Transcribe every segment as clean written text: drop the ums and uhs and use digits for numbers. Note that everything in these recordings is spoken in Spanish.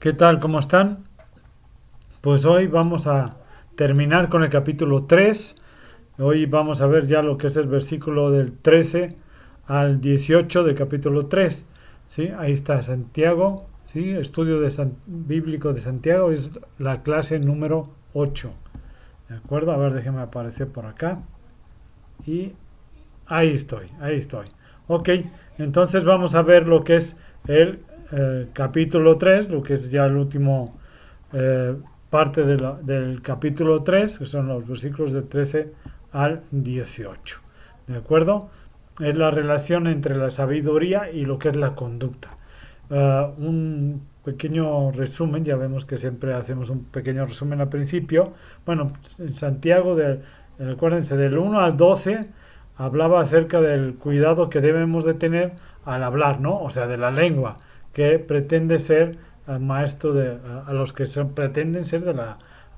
¿Qué tal? ¿Cómo están? Pues hoy vamos a terminar con el capítulo 3. Hoy vamos a ver ya lo que es el versículo del 13 al 18 del capítulo 3. ¿Sí? Ahí está Santiago, ¿sí? Estudio bíblico de Santiago, es la clase número 8. ¿De acuerdo? A ver, déjeme aparecer por acá. Y ahí estoy. Ok, entonces vamos a ver lo que es el capítulo 3, lo que es ya el último eh, parte del capítulo 3, que son los versículos de 13 al 18. ¿De acuerdo? Es la relación entre la sabiduría y lo que es la conducta. Un pequeño resumen, ya vemos que siempre hacemos un pequeño resumen al principio. Bueno, en Santiago, acuérdense, del 1 al 12 hablaba acerca del cuidado que debemos de tener al hablar, ¿no? O sea, de la lengua, que pretende ser maestro a los que pretenden ser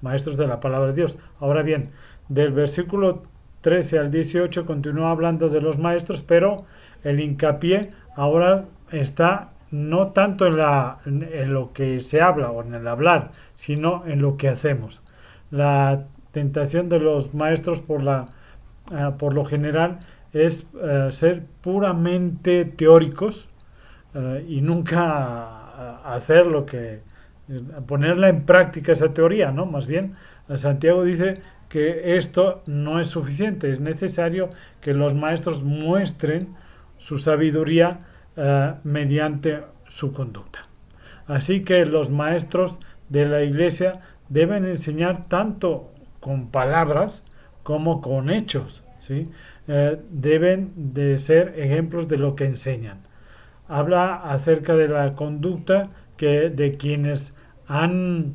maestros de la palabra de Dios. Ahora bien, del versículo 13 al 18 continúa hablando de los maestros, pero el hincapié ahora está no tanto en lo que se habla o en el hablar, sino en lo que hacemos. La tentación de los maestros por lo general es ser puramente teóricos y nunca hacer ponerla en práctica esa teoría, ¿no? Más bien, Santiago dice que esto no es suficiente, es necesario que los maestros muestren su sabiduría mediante su conducta. Así que los maestros de la iglesia deben enseñar tanto con palabras como con hechos, ¿sí? Deben de ser ejemplos de lo que enseñan. Habla acerca de la conducta de quienes han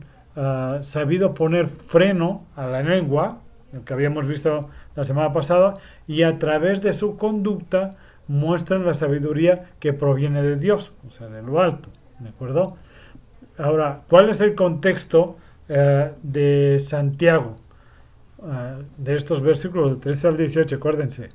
sabido poner freno a la lengua, lo que habíamos visto la semana pasada, y a través de su conducta muestran la sabiduría que proviene de Dios, o sea, de lo alto. ¿De acuerdo? Ahora, ¿cuál es el contexto de Santiago? De estos versículos de 13 al 18, acuérdense.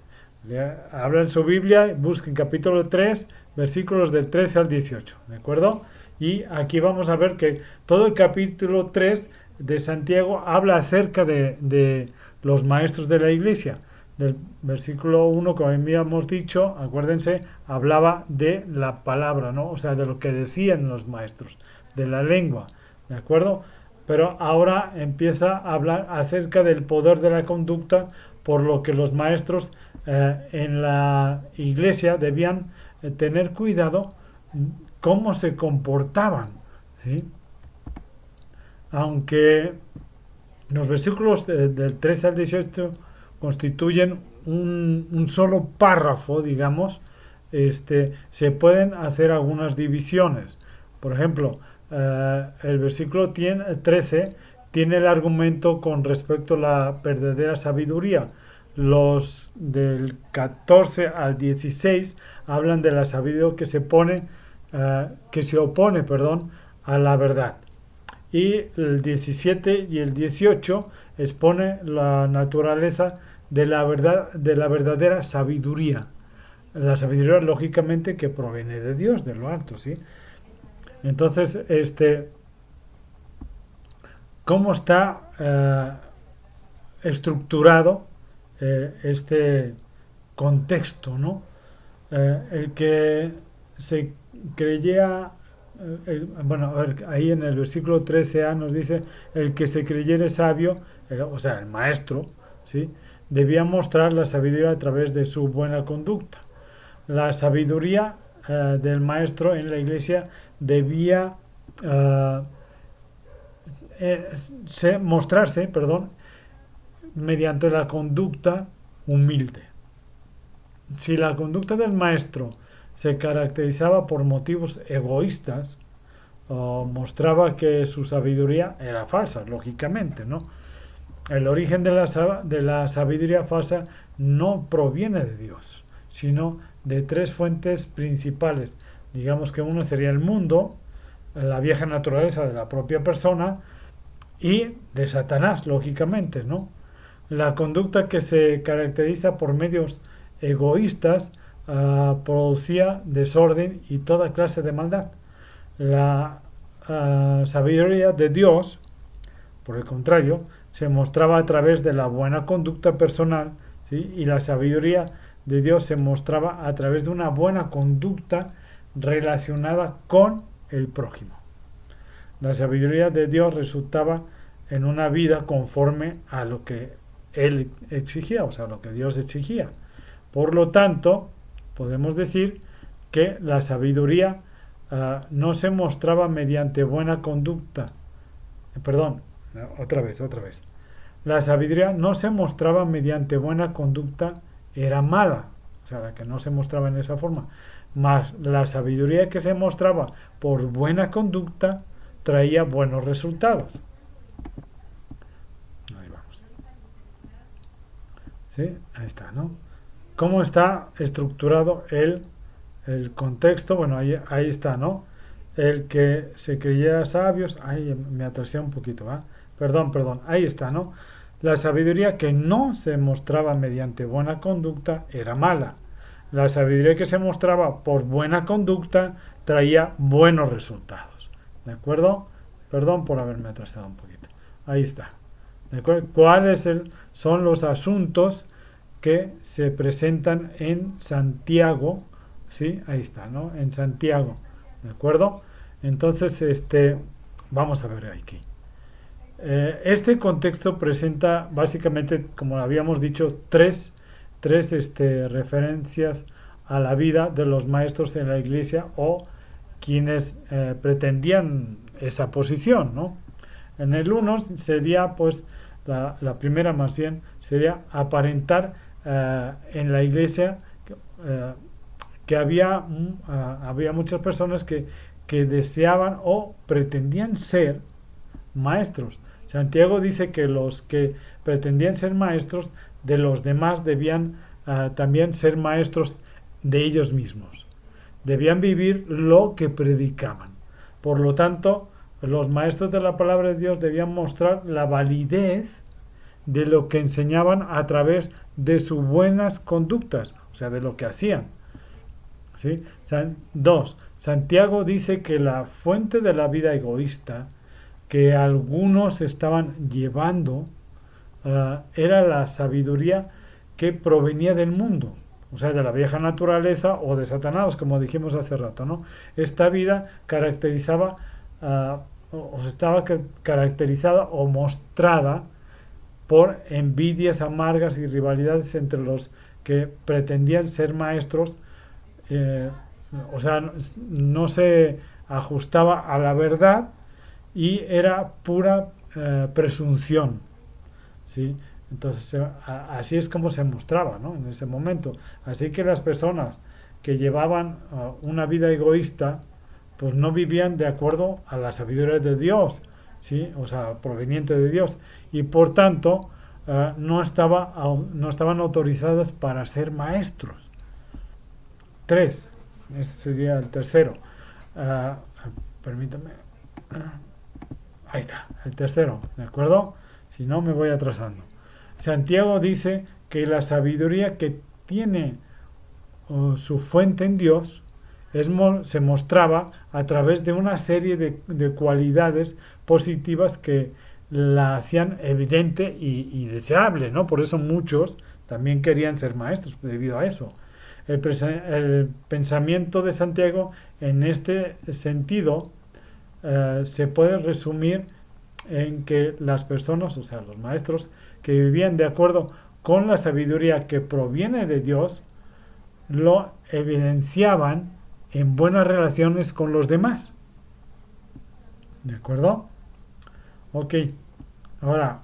Habla en su Biblia, busquen capítulo 3, versículos del 13 al 18, ¿de acuerdo? Y aquí vamos a ver que todo el capítulo 3 de Santiago habla acerca de los maestros de la iglesia. Del versículo 1, como habíamos dicho, acuérdense, hablaba de la palabra, ¿no? O sea, de lo que decían los maestros, de la lengua, ¿de acuerdo? Pero ahora empieza a hablar acerca del poder de la conducta, por lo que los maestros en la iglesia debían tener cuidado cómo se comportaban, ¿sí? Aunque los versículos del 3 al 18 constituyen un solo párrafo, digamos, se pueden hacer algunas divisiones. Por ejemplo, el versículo 13 tiene el argumento con respecto a la verdadera sabiduría. Los del 14 al 16 hablan de la sabiduría que se opone, perdón, a la verdad. Y el 17 y el 18 expone la naturaleza de la verdad, de la verdadera sabiduría. La sabiduría, lógicamente, que proviene de Dios, de lo alto, ¿sí? Entonces, ¿cómo está estructurado este contexto, ¿no? El que se creyera, bueno, a ver, ahí en el versículo 13a nos dice, el que se creyere sabio, o sea, el maestro, ¿sí? Debía mostrar la sabiduría a través de su buena conducta. La sabiduría del maestro en la iglesia debía eh, mostrarse, perdón, mediante la conducta humilde. Si la conducta del maestro se caracterizaba por motivos egoístas, o mostraba que su sabiduría era falsa, lógicamente, ¿no? El origen de la sabiduría falsa no proviene de Dios, sino de tres fuentes principales. Digamos que uno sería el mundo, la vieja naturaleza de la propia persona y de Satanás, lógicamente, ¿no? La conducta que se caracteriza por medios egoístas producía desorden y toda clase de maldad. La sabiduría de Dios, por el contrario, se mostraba a través de la buena conducta personal, ¿sí? Y la sabiduría de Dios se mostraba a través de una buena conducta relacionada con el prójimo. La sabiduría de Dios resultaba en una vida conforme a lo que Él exigía, o sea, lo que Dios exigía. Por lo tanto, podemos decir que la sabiduría no se mostraba mediante buena conducta. Perdón, otra vez. La sabiduría no se mostraba mediante buena conducta, era mala. O sea, la que no se mostraba en esa forma. Mas la sabiduría que se mostraba por buena conducta traía buenos resultados. Ahí vamos. ¿Sí? Ahí está, ¿no? ¿Cómo está estructurado el contexto? Bueno, ahí está, ¿no? El que se creyera sabios, ahí me atrasé un poquito, ¿va? Perdón, ahí está, ¿no? La sabiduría que no se mostraba mediante buena conducta era mala. La sabiduría que se mostraba por buena conducta traía buenos resultados. ¿De acuerdo? Perdón por haberme atrasado un poquito. Ahí está. ¿De acuerdo? ¿Cuáles son los asuntos que se presentan en Santiago? ¿Sí? Ahí está, ¿no? En Santiago. ¿De acuerdo? Entonces, vamos a ver aquí. Este contexto presenta básicamente, como habíamos dicho, tres referencias a la vida de los maestros en la iglesia o quienes pretendían esa posición, ¿no? En el uno sería, pues, la primera más bien, sería aparentar en la iglesia que había muchas personas que deseaban o pretendían ser maestros. Santiago dice que los que pretendían ser maestros de los demás debían también ser maestros de ellos mismos. Debían vivir lo que predicaban. Por lo tanto, los maestros de la palabra de Dios debían mostrar la validez de lo que enseñaban a través de sus buenas conductas, o sea, de lo que hacían. ¿Sí? 2. Santiago dice que la fuente de la vida egoísta que algunos estaban llevando era la sabiduría que provenía del mundo, o sea, de la vieja naturaleza o de Satanás, como dijimos hace rato, ¿no? Esta vida caracterizaba estaba caracterizada o mostrada por envidias amargas y rivalidades entre los que pretendían ser maestros, o sea, no se ajustaba a la verdad y era pura presunción, ¿sí? Entonces, así es como se mostraba, ¿no? En ese momento. Así que las personas que llevaban una vida egoísta, pues no vivían de acuerdo a la sabiduría de Dios, ¿sí? O sea, proveniente de Dios. Y por tanto, no estaban autorizadas para ser maestros. 3. Este sería el tercero. Permítame. Ahí está, el tercero, ¿de acuerdo? Si no, me voy atrasando. Santiago dice que la sabiduría que tiene su fuente en Dios se mostraba a través de una serie de cualidades positivas que la hacían evidente y deseable, ¿no? Por eso muchos también querían ser maestros debido a eso. El pensamiento de Santiago en este sentido se puede resumir en que las personas, o sea, los maestros que vivían de acuerdo con la sabiduría que proviene de Dios, lo evidenciaban en buenas relaciones con los demás. ¿De acuerdo? Ok. Ahora,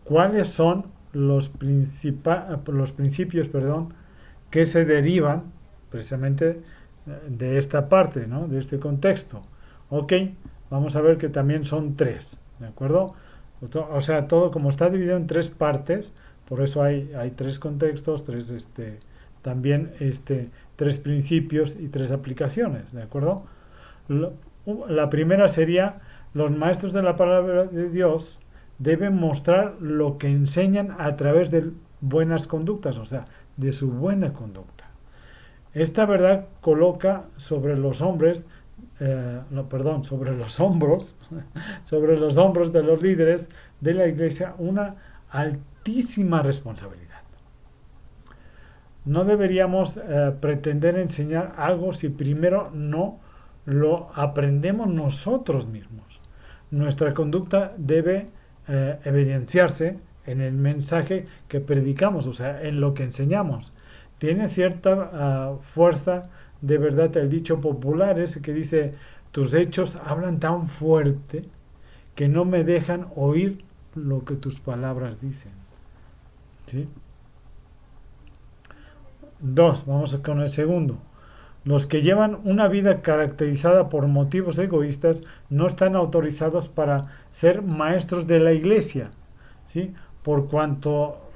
¿cuáles son los principios, que se derivan precisamente de esta parte, ¿no? De este contexto? Ok, vamos a ver que también son 3, ¿de acuerdo? O sea, todo como está dividido en 3 partes, por eso hay 3 contextos, 3 también 3 principios y 3 aplicaciones, ¿de acuerdo? La primera sería: los maestros de la palabra de Dios deben mostrar lo que enseñan a través de buenas conductas, o sea, de su buena conducta. Esta verdad coloca sobre los hombres sobre los hombros, sobre los hombros de los líderes de la iglesia una altísima responsabilidad. No deberíamos pretender enseñar algo si primero no lo aprendemos nosotros mismos. Nuestra conducta debe evidenciarse en el mensaje que predicamos, o sea, en lo que enseñamos. Tiene cierta fuerza de verdad el dicho popular ese que dice: tus hechos hablan tan fuerte que no me dejan oír lo que tus palabras dicen. ¿Sí? 2. Vamos con el segundo. Los que llevan una vida caracterizada por motivos egoístas no están autorizados para ser maestros de la iglesia, ¿sí? Por cuanto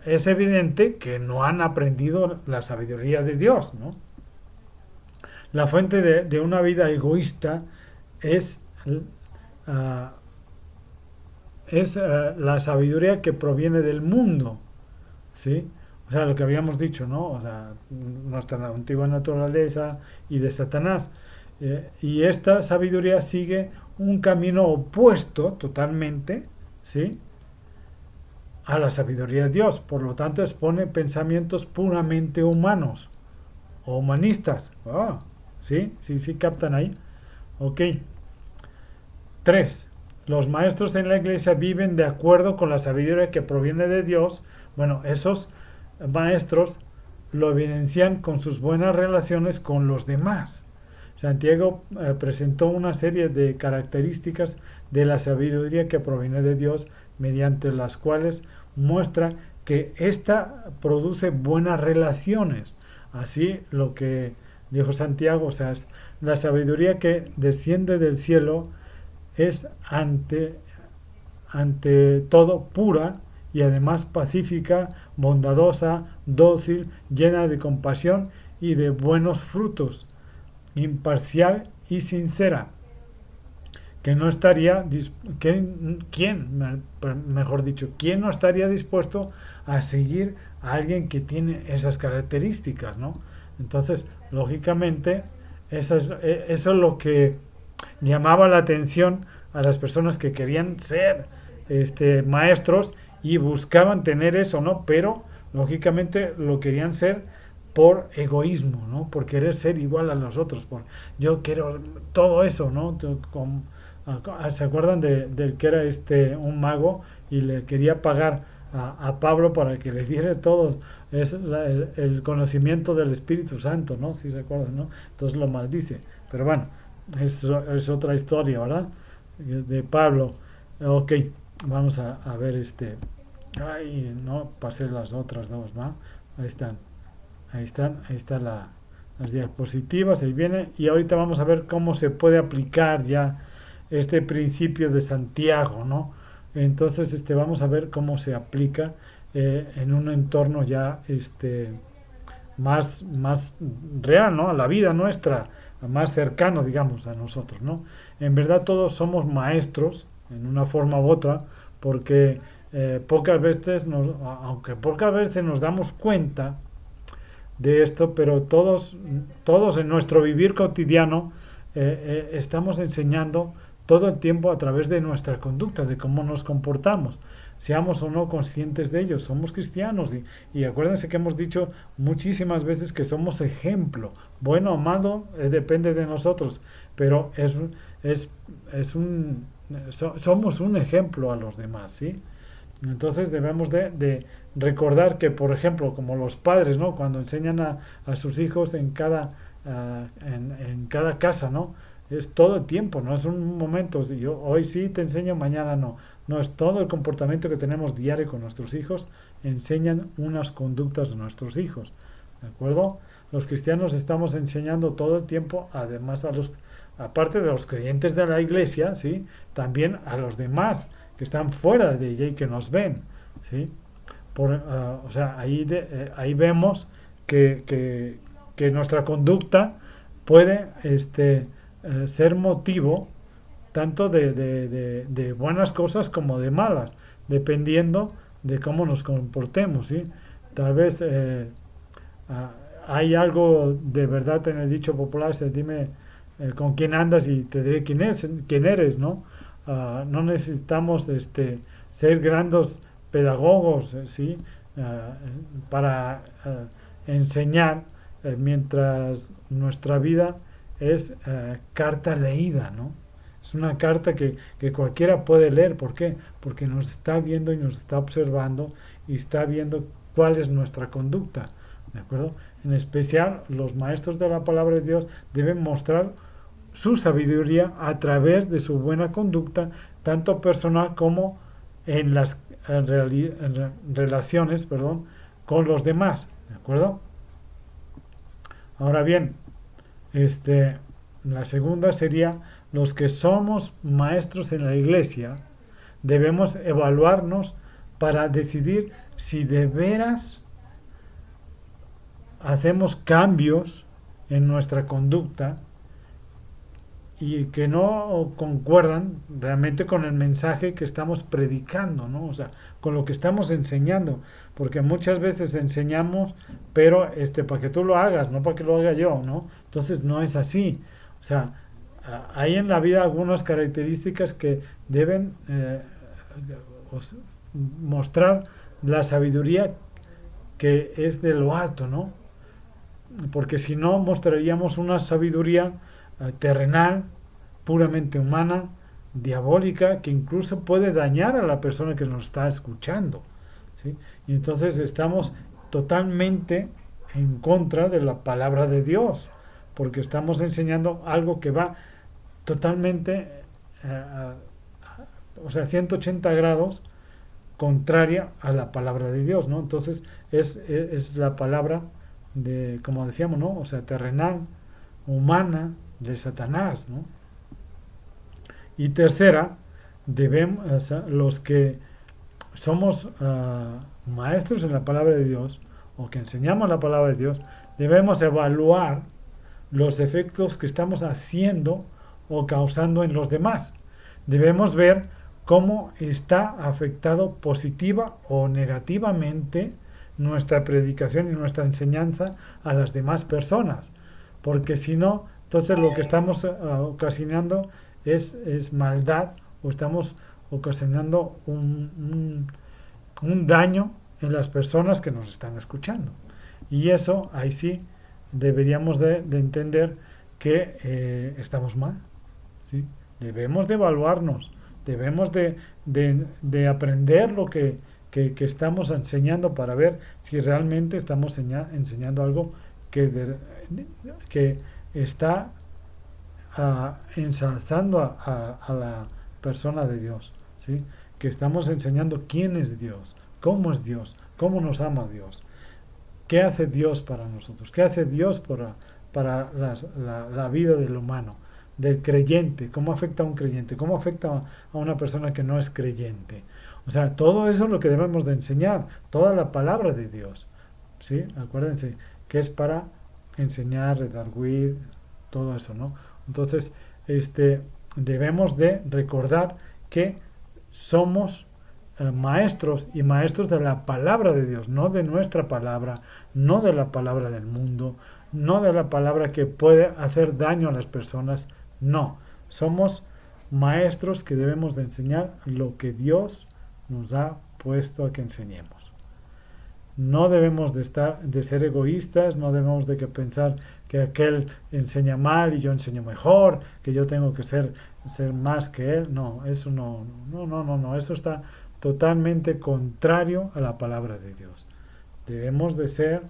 es evidente que no han aprendido la sabiduría de Dios, ¿no? La fuente de una vida egoísta es la sabiduría que proviene del mundo, ¿sí? O sea, lo que habíamos dicho, ¿no? O sea, nuestra antigua naturaleza y de Satanás. Y esta sabiduría sigue un camino opuesto totalmente, ¿sí?, a la sabiduría de Dios. Por lo tanto, expone pensamientos puramente humanos o humanistas. ¿Sí? Sí, captan ahí. Ok. 3. Los maestros en la iglesia viven de acuerdo con la sabiduría que proviene de Dios. Bueno, esos maestros lo evidencian con sus buenas relaciones con los demás. Santiago presentó una serie de características de la sabiduría que proviene de Dios, mediante las cuales muestra que ésta produce buenas relaciones. Así lo que dijo Santiago, o sea, es la sabiduría que desciende del cielo es ante todo pura y además pacífica, bondadosa, dócil, llena de compasión y de buenos frutos, imparcial y sincera, que no estaría ¿quién no estaría dispuesto a seguir a alguien que tiene esas características, ¿no? Entonces, lógicamente, eso es lo que llamaba la atención a las personas que querían ser maestros y buscaban tener eso, ¿no? Pero lógicamente lo querían ser por egoísmo, ¿no? Por querer ser igual a los otros, por yo quiero todo eso, ¿no? ¿Se acuerdan del que era un mago y le quería pagar a Pablo para que le diera todo el conocimiento del Espíritu Santo, ¿no? Si se acuerdan, ¿no? Entonces lo maldice. Pero bueno, es otra historia, ¿verdad? De Pablo. Ok, vamos a ver Ay, no pasé las otras dos, ¿no? Ahí están las diapositivas, ahí viene. Y ahorita vamos a ver cómo se puede aplicar ya este principio de Santiago, ¿no? Entonces, vamos a ver cómo se aplica en un entorno ya más real, ¿no? A la vida nuestra, más cercano, digamos, a nosotros, ¿no? En verdad todos somos maestros, en una forma u otra, porque aunque pocas veces nos damos cuenta de esto, pero todos en nuestro vivir cotidiano estamos enseñando todo el tiempo a través de nuestra conducta, de cómo nos comportamos, seamos o no conscientes de ello. Somos cristianos y acuérdense que hemos dicho muchísimas veces que somos ejemplo, bueno o malo, depende de nosotros, pero somos un ejemplo a los demás, ¿sí? Entonces debemos de recordar que, por ejemplo, como los padres, ¿no? Cuando enseñan a sus hijos en cada casa, ¿no? Es todo el tiempo, no es un momento, yo hoy sí te enseño, mañana no. No, es todo el comportamiento que tenemos diario con nuestros hijos, enseñan unas conductas de nuestros hijos, ¿de acuerdo? Los cristianos estamos enseñando todo el tiempo, además aparte de los creyentes de la iglesia, ¿sí? También a los demás que están fuera de ella y que nos ven, ¿sí? O sea, ahí vemos que nuestra conducta puede ser motivo tanto de buenas cosas como de malas, dependiendo de cómo nos comportemos, ¿sí? Tal vez hay algo de verdad en el dicho popular, dime con quién andas y te diré quién eres, ¿no? No necesitamos ser grandes pedagogos, ¿sí? Para enseñar, mientras nuestra vida es carta leída, ¿no? Es una carta que cualquiera puede leer. ¿Por qué? Porque nos está viendo y nos está observando y está viendo cuál es nuestra conducta, ¿de acuerdo? En especial, los maestros de la palabra de Dios deben mostrar su sabiduría a través de su buena conducta, tanto personal como en las relaciones, con los demás, ¿de acuerdo? Ahora bien, la segunda sería: los que somos maestros en la iglesia debemos evaluarnos para decidir si de veras hacemos cambios en nuestra conducta y que no concuerdan realmente con el mensaje que estamos predicando, ¿no? O sea, con lo que estamos enseñando, porque muchas veces enseñamos, pero para que tú lo hagas, no para que lo haga yo, ¿no? Entonces no es así. O sea, hay en la vida algunas características que deben mostrar la sabiduría que es de lo alto, ¿no? Porque si no, mostraríamos una sabiduría terrenal, puramente humana, diabólica, que incluso puede dañar a la persona que nos está escuchando, ¿sí? Y entonces estamos totalmente en contra de la palabra de Dios, porque estamos enseñando algo que va totalmente, o sea, 180 grados contraria a la palabra de Dios, ¿no? Entonces es la palabra de, como decíamos, ¿no? O sea, terrenal, humana, de Satanás, ¿no? Y tercera, debemos, o sea, los que somos maestros en la palabra de Dios o que enseñamos la palabra de Dios, debemos evaluar los efectos que estamos haciendo o causando en los demás. Debemos ver cómo está afectado positiva o negativamente nuestra predicación y nuestra enseñanza a las demás personas, porque si no, entonces lo que estamos ocasionando es maldad, o estamos ocasionando un daño en las personas que nos están escuchando. Y eso, ahí sí, deberíamos de entender que estamos mal, ¿sí? Debemos de evaluarnos, debemos de aprender lo que estamos enseñando para ver si realmente estamos enseñando algo que está ensalzando a la persona de Dios, ¿sí? Que estamos enseñando quién es Dios, cómo nos ama Dios, qué hace Dios para nosotros, qué hace Dios para la vida del humano, del creyente, cómo afecta a un creyente, cómo afecta a una persona que no es creyente. O sea, todo eso es lo que debemos de enseñar, toda la palabra de Dios, ¿sí? Acuérdense que es para enseñar, redarguir, todo eso, ¿no? Entonces, debemos de recordar que somos maestros y maestros de la palabra de Dios, no de nuestra palabra, no de la palabra del mundo, no de la palabra que puede hacer daño a las personas, no. Somos maestros que debemos de enseñar lo que Dios nos ha puesto a que enseñemos. No debemos de ser egoístas, no debemos de pensar que aquel enseña mal y yo enseño mejor, que yo tengo que ser más que él. No, eso no, eso está totalmente contrario a la palabra de Dios. Debemos de ser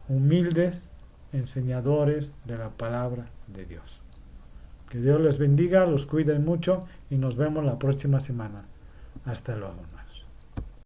humildes enseñadores de la palabra de Dios. Que Dios les bendiga, los cuide mucho y nos vemos la próxima semana. Hasta luego.